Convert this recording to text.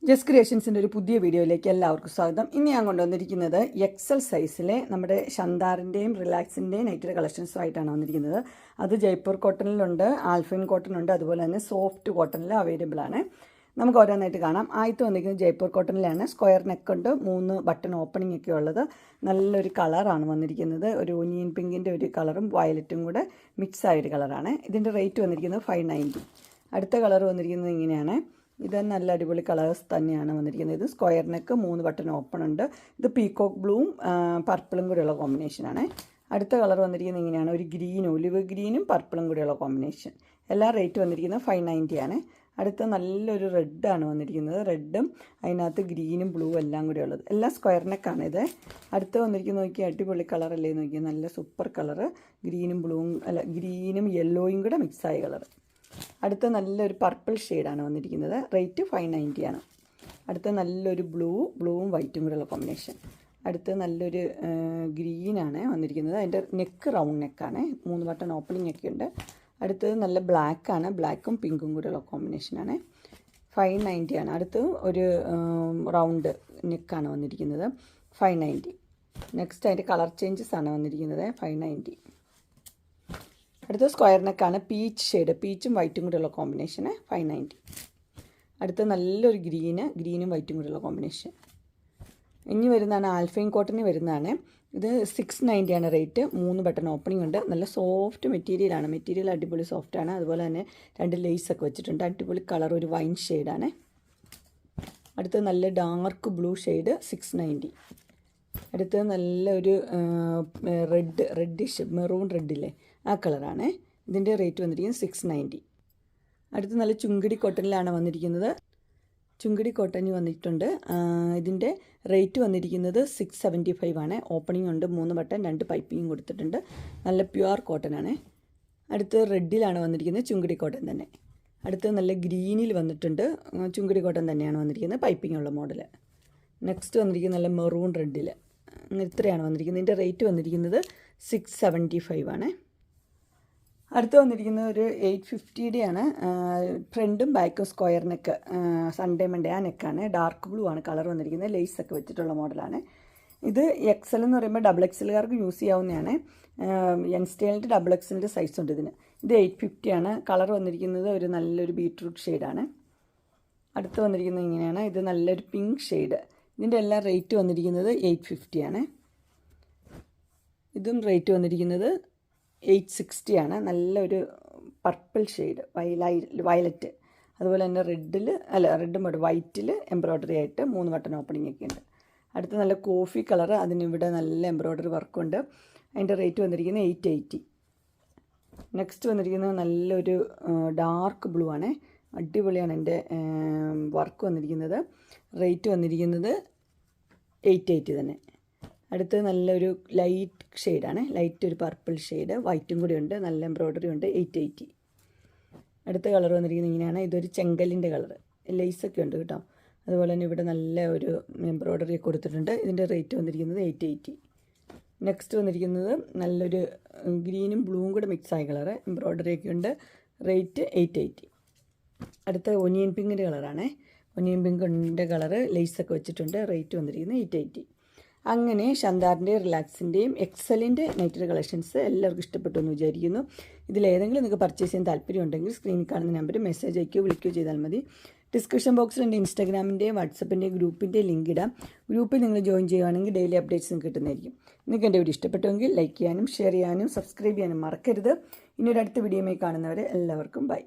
Just ക്രിയേഷൻസിൻ്റെ ഒരു പുതിയ വീഡിയോയിലേക്ക് എല്ലാവർക്കും സ്വാഗതം. ഇന്ന് ഞാൻ കൊണ്ടുവന്നിരിക്കുന്നത് എക്സൽ സൈസിലെ നമ്മുടെ ഷന്താറിൻ്റെയും റിലാക്സിൻ്റെയും നൈറ്റഡ് കളക്ഷൻസുമായിട്ടാണ് വന്നിരിക്കുന്നത്. അത് ജയ്പൂർ കോട്ടണിലുണ്ട്, ആൽഫൈൻ കോട്ടണുണ്ട്, അതുപോലെ തന്നെ സോഫ്റ്റ് കോട്ടണിൽ അവൈലബിൾ ആണ്. നമുക്ക് ഓരോന്നായിട്ട് കാണാം. ആദ്യത്തെ വന്നിരിക്കുന്നത് ജയ്പൂർ കോട്ടണിലാണ്. സ്ക്വയർ നെക്കുണ്ട്, 3 ബട്ടൺ ഓപ്പണിംഗ് ഒക്കെ ഉള്ളത്. നല്ലൊരു കളറാണ് വന്നിരിക്കുന്നത്. ഒരു ഒനിയൻ പിങ്കിൻ്റെ ഒരു കളറും വയലറ്റും കൂടെ മിക്സ് ആയൊരു കളറാണ്. ഇതിൻ്റെ റേറ്റ് വന്നിരിക്കുന്നത് 590. അടുത്ത കളർ വന്നിരിക്കുന്നത് ഇങ്ങനെയാണ്. ഇത് നല്ല അടിപൊളി കളേഴ്സ് തന്നെയാണ് വന്നിരിക്കുന്നത്. ഇത് സ്ക്വയർ നെക്ക്, 3 ബട്ടൺ ഓപ്പൺ ഉണ്ട്. ഇത് പീകോക്ക് ബ്ലൂവും പർപ്പിളും കൂടെയുള്ള കോമ്പിനേഷനാണ്. അടുത്ത കളർ വന്നിരിക്കുന്നത് ഇങ്ങനെയാണ്. ഒരു ഗ്രീനും ഒലിവ് ഗ്രീനും പർപ്പിളും കൂടെയുള്ള കോമ്പിനേഷൻ. എല്ലാ റേറ്റ് വന്നിരിക്കുന്നത് 590 ആണ്. അടുത്ത നല്ലൊരു റെഡാണ് വന്നിരിക്കുന്നത്. റെഡും അതിനകത്ത് ഗ്രീനും ബ്ലൂ എല്ലാം കൂടെ ഉള്ളത്. എല്ലാം സ്ക്വയർ നെക്കാണ് ഇത്. അടുത്ത് വന്നിരിക്കുന്നത് നോക്കിയാൽ അടിപൊളി കളറല്ലേ നോക്കിയാൽ, നല്ല സൂപ്പർ കളറ്. ഗ്രീനും യെല്ലോയും കൂടെ മിക്സായ കളർ. അടുത്ത നല്ലൊരു പർപ്പിൾ ഷെയ്ഡാണ് വന്നിരിക്കുന്നത്. റേറ്റ് 590 ആണ്. അടുത്ത നല്ലൊരു ബ്ലൂവും വൈറ്റും കൂടെയുള്ള കോമ്പിനേഷൻ. അടുത്ത നല്ലൊരു ഗ്രീനാണ് വന്നിരിക്കുന്നത്. അതിൻ്റെ നെക്ക് റൗണ്ട് നെക്കാണ്, 3 ബട്ടൺ ഓപ്പണിംഗ് ഒക്കെ ഉണ്ട്. അടുത്തത് നല്ല ബ്ലാക്കാണ്, ബ്ലാക്കും പിങ്കും കൂടെയുള്ള കോമ്പിനേഷനാണ്. 590 ആണ്. അടുത്ത് ഒരു റൗണ്ട് നെക്കാണ് വന്നിരിക്കുന്നത്. 590. നെക്സ്റ്റ് അതിൻ്റെ കളർ ചേഞ്ചസ് ആണ് വന്നിരിക്കുന്നത്. 590. അടുത്ത സ്ക്വയർ നെക്കാണ്, പീച്ച് ഷെയ്ഡ്, പീച്ചും വൈറ്റും കൂടെയുള്ള കോമ്പിനേഷന്. 590. അടുത്ത നല്ലൊരു ഗ്രീനും വൈറ്റും കൂടെയുള്ള കോമ്പിനേഷൻ. ഇനി വരുന്നതാണ് ആൽഫൈൻ കോട്ടണിൽ വരുന്നതാണ്. ഇത് 690 ആണ് റേറ്റ്. 3 ബട്ടൺ ഓപ്പണിംഗ് ഉണ്ട്. നല്ല സോഫ്റ്റ് മെറ്റീരിയലാണ്. മെറ്റീരിയൽ അടിപൊളി സോഫ്റ്റാണ്. അതുപോലെ തന്നെ 2 ലേസൊക്കെ വെച്ചിട്ടുണ്ട്. അടിപൊളി കളർ, ഒരു വൈൻ ഷെയ്ഡാണ്. അടുത്ത നല്ല ഡാർക്ക് ബ്ലൂ ഷെയ്ഡ്, 690. അടുത്ത് നല്ലൊരു റെഡിഷ് മെറൂൺ റെഡില്ലേ, ആ കളറാണ്. ഇതിൻ്റെ റേറ്റ് വന്നിരിക്കുന്നത് 690. അടുത്ത് നല്ല ചുങ്കിടി കോട്ടണിലാണ് വന്നിരിക്കുന്നത്. ചുങ്കിടി കോട്ടണിൽ വന്നിട്ടുണ്ട്. ഇതിൻ്റെ റേറ്റ് വന്നിരിക്കുന്നത് 675 ആണ്. ഓപ്പണിംഗ് ഉണ്ട്, 3 ബട്ടൺ, 2 പൈപ്പിംഗ് കൊടുത്തിട്ടുണ്ട്. നല്ല പ്യുവർ കോട്ടനാണ്. അടുത്ത് റെഡിലാണ് വന്നിരിക്കുന്നത്, ചുങ്കിടി കോട്ടൺ തന്നെ. അടുത്ത് നല്ല ഗ്രീനിൽ വന്നിട്ടുണ്ട്, ചുങ്കിടി കോട്ടൺ തന്നെയാണ് വന്നിരിക്കുന്നത്, പൈപ്പിംഗ് ഉള്ള മോഡൽ. നെക്സ്റ്റ് വന്നിരിക്കുന്നത് നല്ല മെറൂൺ റെഡിൽ. അങ്ങനെ ഇത്രയാണ് വന്നിരിക്കുന്നത്. ഇതിൻ്റെ റേറ്റ് വന്നിരിക്കുന്നത് 675 ആണ്. അടുത്ത് വന്നിരിക്കുന്നത് ഒരു 850 ആണ്. ഫ്രണ്ടും ബാക്കും സ്ക്വയർ നെക്ക്, സൺഡേ മൺഡേ ആ നെക്കാണ്. ഡാർക്ക് ബ്ലൂ ആണ് കളർ വന്നിരിക്കുന്നത്. ലേസൊക്കെ വെച്ചിട്ടുള്ള മോഡലാണ്. ഇത് എക്സൽ എന്ന് പറയുമ്പോൾ ഡബിൾ എക്സലുകാർക്ക് യൂസ് ചെയ്യാവുന്നതാണ്. എൻ സ്റ്റൈലിൻ്റെ ഡബിൾ എക്സലിൻ്റെ സൈസ് ഉണ്ട് ഇതിന്. ഇത് 850 ആണ്. കളർ വന്നിരിക്കുന്നത് ഒരു നല്ലൊരു ബീട്രൂട്ട് ഷെയ്ഡാണ്. അടുത്ത് വന്നിരിക്കുന്നത് ഇങ്ങനെയാണ്. ഇത് നല്ലൊരു പിങ്ക് ഷെയ്ഡ്. ഇതിൻ്റെ എല്ലാം റേറ്റ് വന്നിരിക്കുന്നത് 850 ആണ്. ഇതും റേറ്റ് വന്നിരിക്കുന്നത് 860 ആണ്. നല്ലൊരു പർപ്പിൾ ഷെയ്ഡ്, വയലറ്റ്. അതുപോലെ തന്നെ റെഡും വൈറ്റിൽ എംബ്രോയ്ഡറി ആയിട്ട് 3 ബട്ടൺ ഓപ്പണിംഗ് ഒക്കെ ഉണ്ട്. അടുത്ത് നല്ല കോഫി കളർ, അതിനിവിടെ നല്ല എംബ്രോയ്ഡറി വർക്കുണ്ട്. അതിൻ്റെ റേറ്റ് വന്നിരിക്കുന്നത് 880. നെക്സ്റ്റ് വന്നിരിക്കുന്നത് നല്ലൊരു ഡാർക്ക് ബ്ലൂ ആണ്. അടിപൊളിയാണ് എൻ്റെ വർക്ക് വന്നിരിക്കുന്നത്. റേറ്റ് വന്നിരിക്കുന്നത് 880 തന്നെ. അടുത്ത് നല്ലൊരു ലൈറ്റ് ഷെയ്ഡാണ്, ലൈറ്റ് ഒരു പർപ്പിൾ ഷെയ്ഡ്, വൈറ്റും കൂടി ഉണ്ട്, നല്ല എംബ്രോയ്ഡറി ഉണ്ട്. 880. അടുത്ത കളർ വന്നിരിക്കുന്നത് ഇങ്ങനെയാണ്. ഇതൊരു ചെങ്കല്ലിൻ്റെ കളർ, ലേസൊക്കെ ഉണ്ട് കേട്ടോ. അതുപോലെ തന്നെ ഇവിടെ നല്ല ഒരു എംബ്രോയ്ഡറി കൊടുത്തിട്ടുണ്ട്. ഇതിൻ്റെ റേറ്റ് വന്നിരിക്കുന്നത് 880. നെക്സ്റ്റ് വന്നിരിക്കുന്നത് നല്ലൊരു ഗ്രീനും ബ്ലൂവും കൂടെ മിക്സായ കളർ, എംബ്രോയ്ഡറി ഒക്കെ ഉണ്ട്. റേറ്റ് 880. അടുത്ത ഒനിയൻ പിങ്കിൻ്റെ കളറാണ്. ഒനിയൻ പിങ്കിൻ്റെ കളറ് ലേസൊക്കെ വെച്ചിട്ടുണ്ട്. റേറ്റ് വന്നിരിക്കുന്നത് 880. അങ്ങനെ ഷന്താറിൻ്റെയും റിലാക്സിൻ്റെയും എക്സലിൻ്റെ നൈറ്റഡ് കളക്ഷൻസ് എല്ലാവർക്കും ഇഷ്ടപ്പെട്ടു എന്ന് വിചാരിക്കുന്നു. ഇതിലേതെങ്കിലും നിങ്ങൾക്ക് പർച്ചേസ് ചെയ്യാൻ താല്പര്യമുണ്ടെങ്കിൽ സ്ക്രീനിൽ കാണുന്ന നമ്പറിൽ മെസ്സേജ് അയക്കുകയോ വിളിക്കുകയോ ചെയ്താൽ മതി. ഡിസ്ക്രിപ്ഷൻ ബോക്സിൽ എൻ്റെ ഇൻസ്റ്റാഗ്രാമിൻ്റെയും വാട്സപ്പിൻ്റെയും ഗ്രൂപ്പിൻ്റെ ലിങ്ക് ഇടാം. ഗ്രൂപ്പിൽ നിങ്ങൾ ജോയിൻ ചെയ്യുകയാണെങ്കിൽ ഡെയിലി അപ്ഡേറ്റ്സ് കിട്ടുന്നതായിരിക്കും. നിങ്ങൾക്ക് എൻ്റെ വീഡിയോ ഇഷ്ടപ്പെട്ടുവെങ്കിൽ ലൈക്ക് ചെയ്യാനും ഷെയർ ചെയ്യാനും സബ്സ്ക്രൈബ് ചെയ്യാനും മറക്കരുത്. ഇനി ഒരു അടുത്ത വീഡിയോയുമായി കാണുന്നവരെ എല്ലാവർക്കും ബൈ.